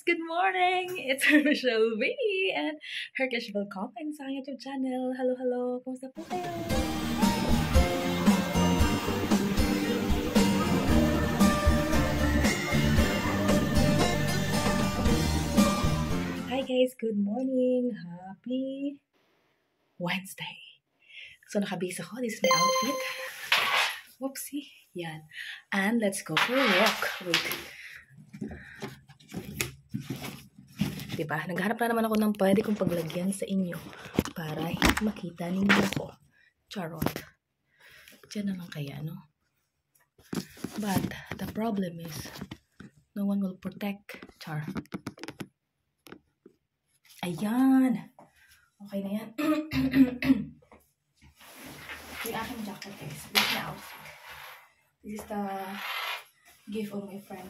Good morning! It's Michelle V and Herkish welcome sa aking YouTube channel. Hello! Kumusta po kayo? Hi guys! Good morning! Happy Wednesday! So nakabase ako. This is my outfit. Whoopsie. Yan. And let's go for a walk. Wait. Diba? Naghanap na naman ako ng pwede kong paglagyan sa inyo para makita ninyo ako. Charot. Diyan naman kaya, no? But, the problem is, no one will protect Char. Ayan! Okay na yan. Yung aking jacket guys. This is my outfit. This is the gift of my friend.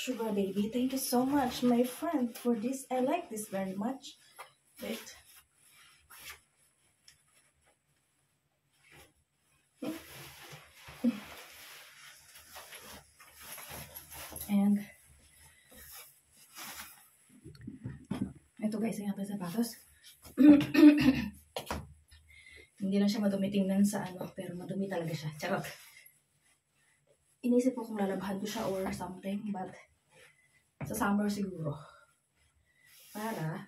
Sugar baby, thank you so much, my friend, for this. I like this very much. Wait. And ito guys, yung ating sapatos. Hindi lang siya madumi tingnan sa ano, pero madumi talaga siya. Charot. Inisip ko kung lalabahan ko siya or something, but sa summer siguro. Para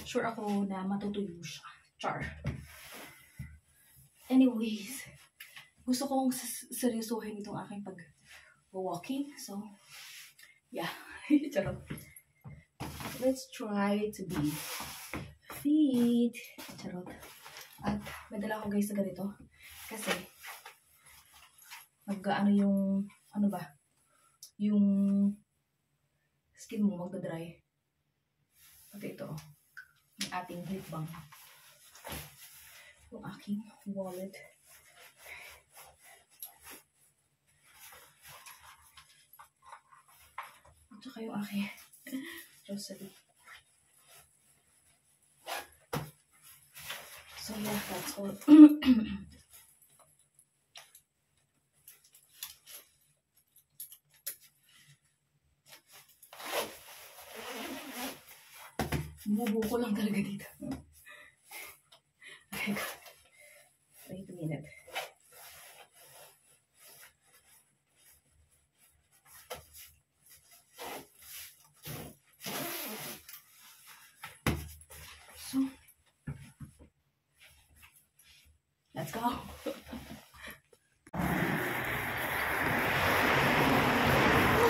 sure ako na matutuyo siya. Char. Anyways, gusto kong seryosohin itong aking pag-walking. So, yeah. Charot. Let's try to be fit. Charot. At madala ko guys sa ganito. Kasi, ano yung, ano ba? Yung skin mo magdadry. Pati ito, yung ating lip balm. Yung aking wallet. At saka yung aking rosary. So yeah, that's all. Bubuko lang talaga dito. Okay. Wait a minute. So, let's go.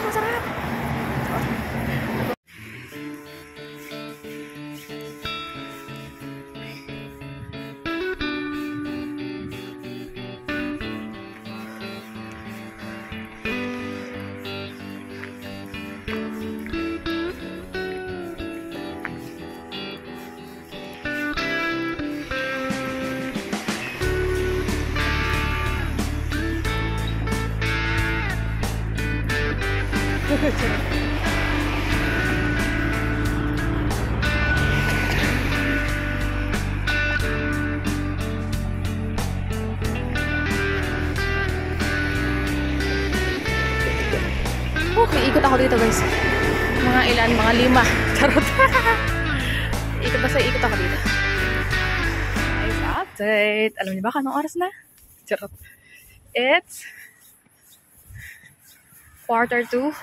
Masarap! Okay, ikot ako dito guys. Mga ilan, mga 5. Charot. Ikot ako dito. Nice update. Alam niyo ba anong oras na? Charot. It's 2:45.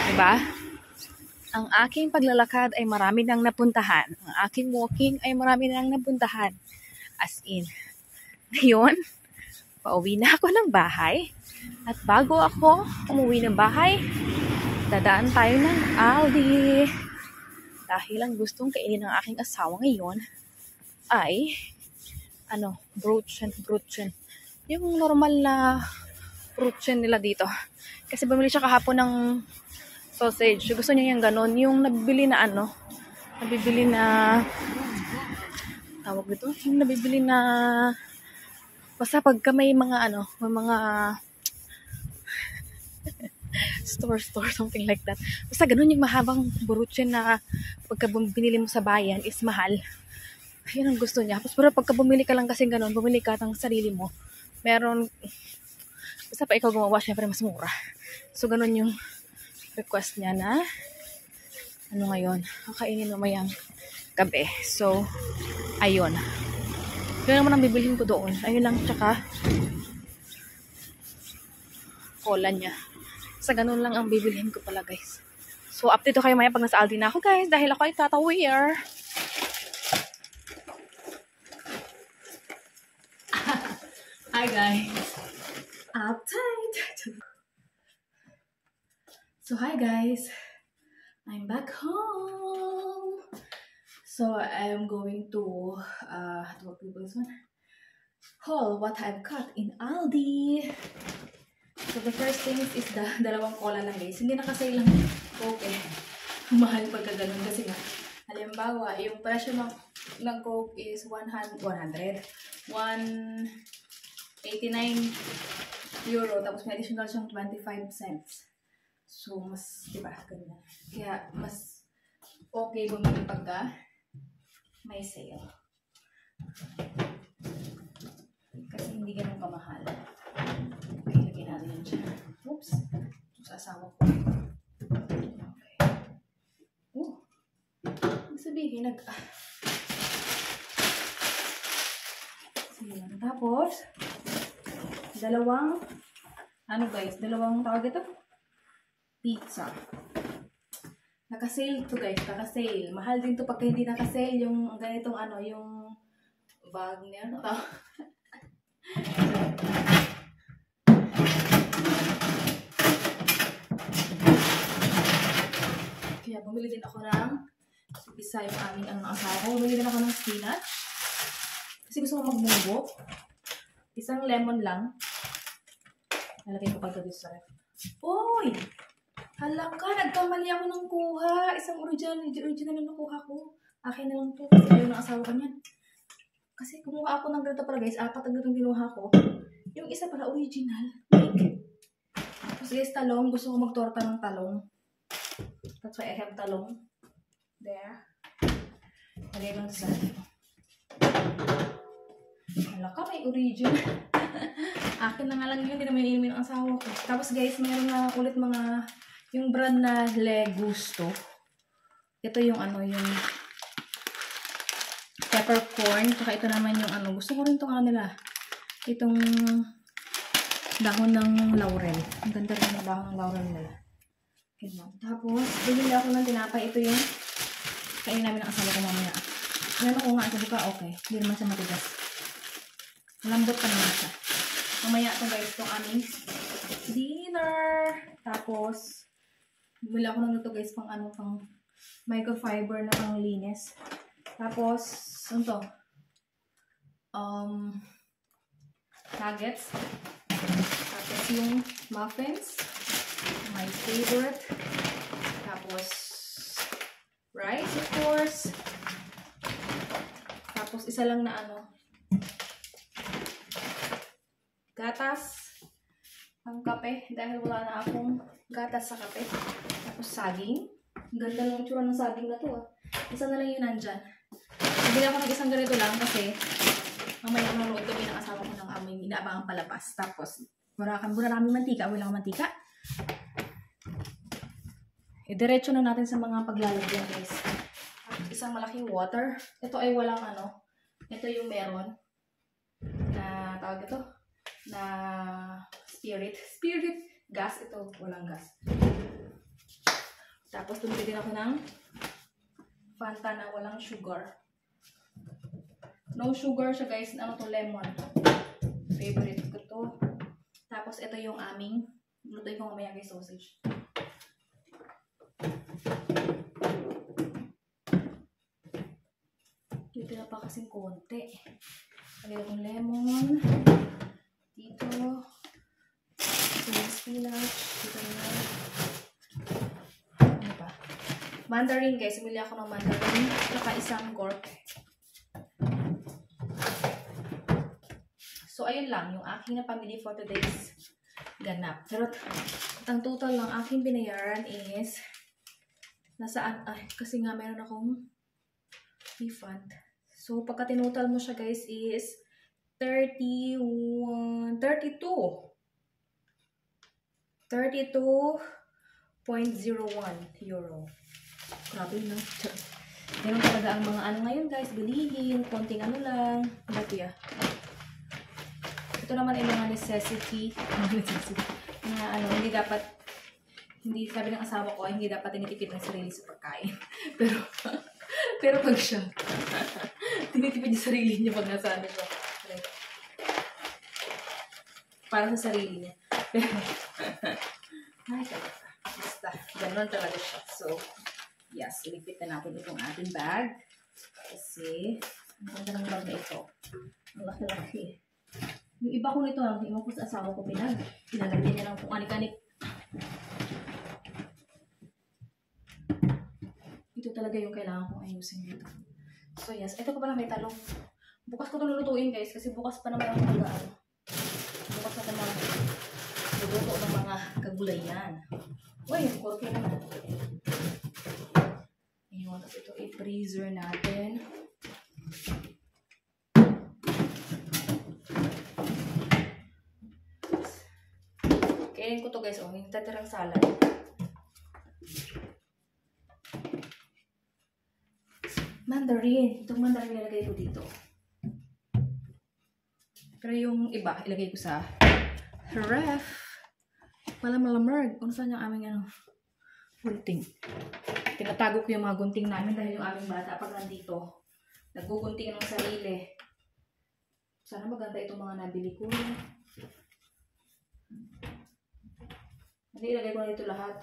Diba? Ang aking paglalakad ay marami nang napuntahan. Ang aking walking ay marami nang napuntahan. As in. Ngayon, pauwi na ako ng bahay. At bago ako umuwi ng bahay, dadaan tayo ng Aldi. Dahil ang gustong kainin ng aking asawa ngayon ay broochen. Yung normal na broochen nila dito. Kasi bumili siya kahapon ng sausage. Gusto niya yung ganon. Yung nabibili na tawag dito? Yung nabibili na basta pagka may mga may mga store, something like that. Basta ganun yung mahabang broochen na pagka binili mo sa bayan is mahal. Yun ang gusto niya. Pero pagka bumili ka lang kasi ganun, bumili ka ng sarili mo, meron, Basta pa ikaw gumawa, syempre mas mura. So, ganun yung request niya na ano ngayon, kakainin mamayang gabi. So, ayun. Yun naman ang bibilhin ko doon. Ayun lang, tsaka cola niya. Sa ganun lang ang bibilhin ko pala, guys. So, update ko kayo maya pag nasa Aldi na ako, guys. Dahil ako ay tatawir. Hi, guys. Update. So, hi, guys. I'm back home. So, I'm going to, what do this one? Haul what I've got in Aldi. So, the first thing is dalawang cola lang, guys. Hindi nakasay lang Coke eh. Mahal pagka ganun kasi nga. Halimbawa, yung presyo ng Coke is 189 euro. Tapos may additional siyang 25 cents. So, mas, diba, ganyan. Kaya, mas okay bumili pagka may sale. Kasi hindi ganun kamahal. Okay, lagyan natin yan siya. Oops. Sa asawa ko. Okay. Ibig sabihin, tapos, dalawang tawag ito? Pizza. Naka-sale to, guys. Naka-sale. Mahal din to pagka hindi naka-sale yung ganitong yung bag niya. Kaya bumili din ako ng isa yung aming asawa ko. Bumili din ako ng spinach. Kasi gusto ko magmunggo. Isang lemon lang. Nalagay ko pagka dito sa ref. Uy! Hala ka, nagkamali ako ng kuha. Isang original na nakuha ko. Akin na lang to. Kasi ayaw ng asawa ko niyan. Kasi kumuha ako ng ganito pala, guys. 4 ang ganitong kinuha ko. Yung isa pala original. Tapos guys, talong. Gusto ko magtorta ng talong. That's why I have talong. There. Lagay lang sa hala ka, may original. Akin na nga lang yun. Hindi naman inumin ang asawa ko. Tapos guys, mayroon na ulit yung brand na Le Gusto. Ito yung yung peppercorn. Tsaka ito naman yung gusto ko rin itong nila. Itong dahon ng laurel. Ang ganda rin ng dahon ng laurel nila. Ganyan. Tapos, bumili ako ng tinapay. Ito yung kainin namin ng asawa ko mamaya. Ano ko nga ito buka, okay. Hindi naman siya matigas. Malambot pa naman siya. Mamaya ito guys, itong aming dinner. Tapos, bumili ako ng ito guys, pang microfiber na pang linis. Tapos, ano to? Nuggets. Tapos yung muffins. My favorite. Tapos, rice, of course. Tapos, isa lang na gatas. Ang kape. Dahil wala na akong gatas sa kape. Tapos, saging. Ang ganda ng tsura ng saging na to. Isa na lang yun nandyan. Nabili ako ng isang ganito lang kasi mamaya manood kami ng asawa ko ng aming inaabangang palapas. Tapos, mura namin mantika. Wala akong mantika. Diretso na natin sa mga paglalagyan, guys. Isang malaking water. Ito ay walang Ito yung meron na tawag ito na spirit gas. Ito walang gas. Tapos tumili din ako ng Fanta na walang sugar. No sugar siya, guys. Lemon. Favorite ko to. Tapos ito yung aming lutoy ko mamaya, guys, sausage. Dito na pa kasing konti. Lagyan akong lemon. Dito. Dito yung spinach. Dito na. Ano pa? Mandarin, guys. Bumili ako ng mandarin. Saka isang gork. So, ayun lang. Yung aking napamili for today's ganap. Pero, ang total lang aking binayaran is nasaan? Ay, kasi nga meron akong refund. So, pagka tinutal mo siya, guys, is 32. 32.01 euro. Grabe, no? Ganun talaga ang mga ano ngayon, guys. Bilihin. Konting ano lang. Ba't ito naman ay mga necessity. Na ano, hindi dapat, hindi, sabi ng asawa ko, hindi dapat tinitipid ng sarili sa pagkain. pero pag siya, tinitipid yung sarili niya pag nasa ano siya. Para sa sarili niya. Pero, ay, talaga. Basta, ganun talaga siya. So, yes, ilipit na natin itong ating bag. Kasi, ang ganda ng bag na ito. Ang laki-laki. Yung iba ko nito, yung ko sa asawa ko pinalagyan niya lang kung anik-anik. Ito talaga yung kailangan kong ayusin dito. So yes, ito pa pala may talong. Bukas ko ito lulutuin guys, kasi bukas pa naman ang mag-ano. Bukas na naman luluto ng mga kagulayan. Uy, yung korke naman. Ayun, tapos ito i-freezer natin. Kainin ko to guys, oh, yung tatirang salad. Mandarin. Itong mandarin nilagay ko dito. Pero yung iba, ilagay ko sa ref. Wala malamig. Kung saan yung aming ano, gunting. Tinatago ko yung mga gunting namin dahil yung aming bata pag nandito, naggugunting ng sarili. Sana maganda itong mga nabili ko. Hindi, ilagay ko na dito lahat.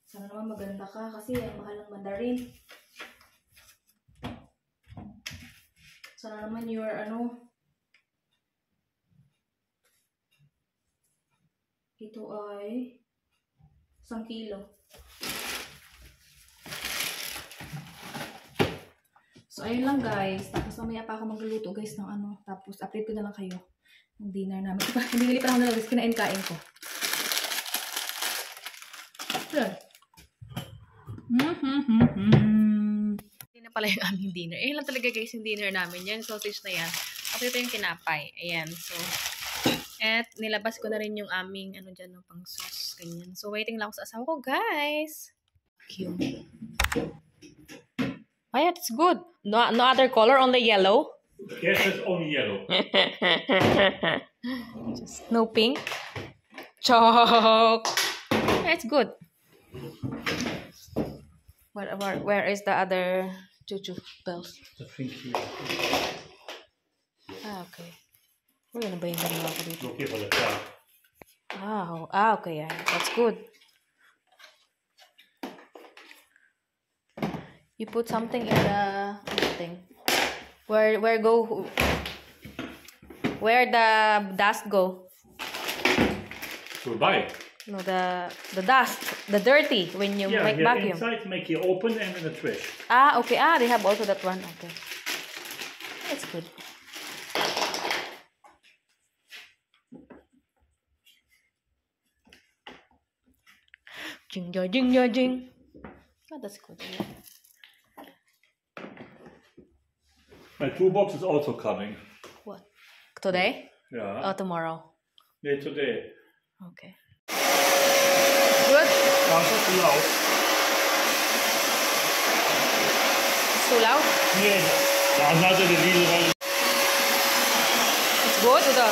Sana naman maganda ka kasi ang mahal ng mandarin. Sana naman your ano, ito ay 1 kilo. So, ayun lang guys. Tapos mamaya pa ako magluluto guys ng ano. Tapos update ko na lang kayo ng dinner namin. Hindi pa ako nalagos. Kinain-kain ko. Yan. Hindi na pala yung aming dinner. Ayun lang talaga guys yung dinner namin. Yan, sausage na yan. At ito yung tinapay. Ayan. So, at nilabas ko na rin yung aming ano dyan, no, pang sauce. Ganyan. So, waiting lang ako sa asawa ko guys. Cute. Oh yeah, it's good. No other color, only yellow. Yes, it's only yellow. No pink. Chalk. Yeah, it's good. Where is the other chuchu bells? I think here. Ah, okay. Uy, ano ba yung dalawa ko dito? Okay for the car. Okay, yeah. That's good. You put something in the thing. Where the dust go? To buy. No, the dust, the dirty when you make vacuum. Inside make you open and in the trash. Okay. They have also that one. Okay. That's good. Jing. Oh, that's good. Yeah. My toolbox is also coming. What? Today? Yeah. Or tomorrow? Yeah, today. Okay. Good? That's too loud. It's too loud? Yeah. Another little. It's good or the?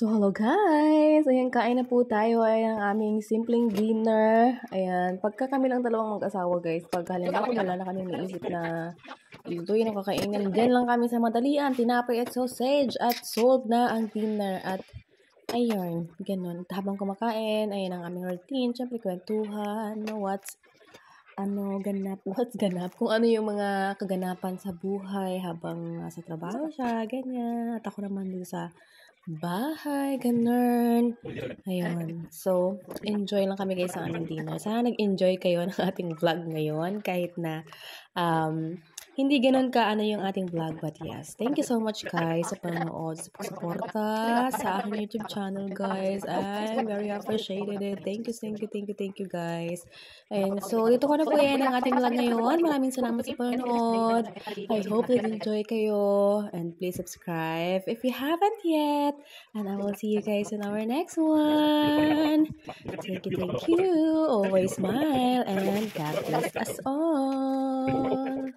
So, hello guys! Ayan, kain na po tayo. Ayan ang aming simpleng dinner. Ayan, pagka kami lang dalawang mag-asawa guys, pag halimbawa wala na kami naisip na ilutuin ang kakainin, dyan lang kami sa madalian, tinapay at sausage at sold na ang dinner. At ayun, ganun. Habang kumakain, ayan ang aming routine. Siyempre, kwentuhan, what's ganap, kung ano yung mga kaganapan sa buhay habang nasa trabaho siya, ganyan. At ako naman dito sa bahay, ganun. Ayun. So, enjoy lang kami guys sa aming dinner. Sana nag-enjoy kayo ng ating vlog ngayon kahit na hindi ganun ka ano yung ating vlog. But yes, thank you so much guys sa panonood, sa pagsuporta sa aking YouTube channel guys. I'm very appreciated it. Thank you guys. And so, dito ko na po yan ang ating vlog ngayon. Maraming salamat sa panonood. I hope that enjoy kayo. And please subscribe if you haven't yet. And I will see you guys in our next one. Thank you. Always smile and God bless us all.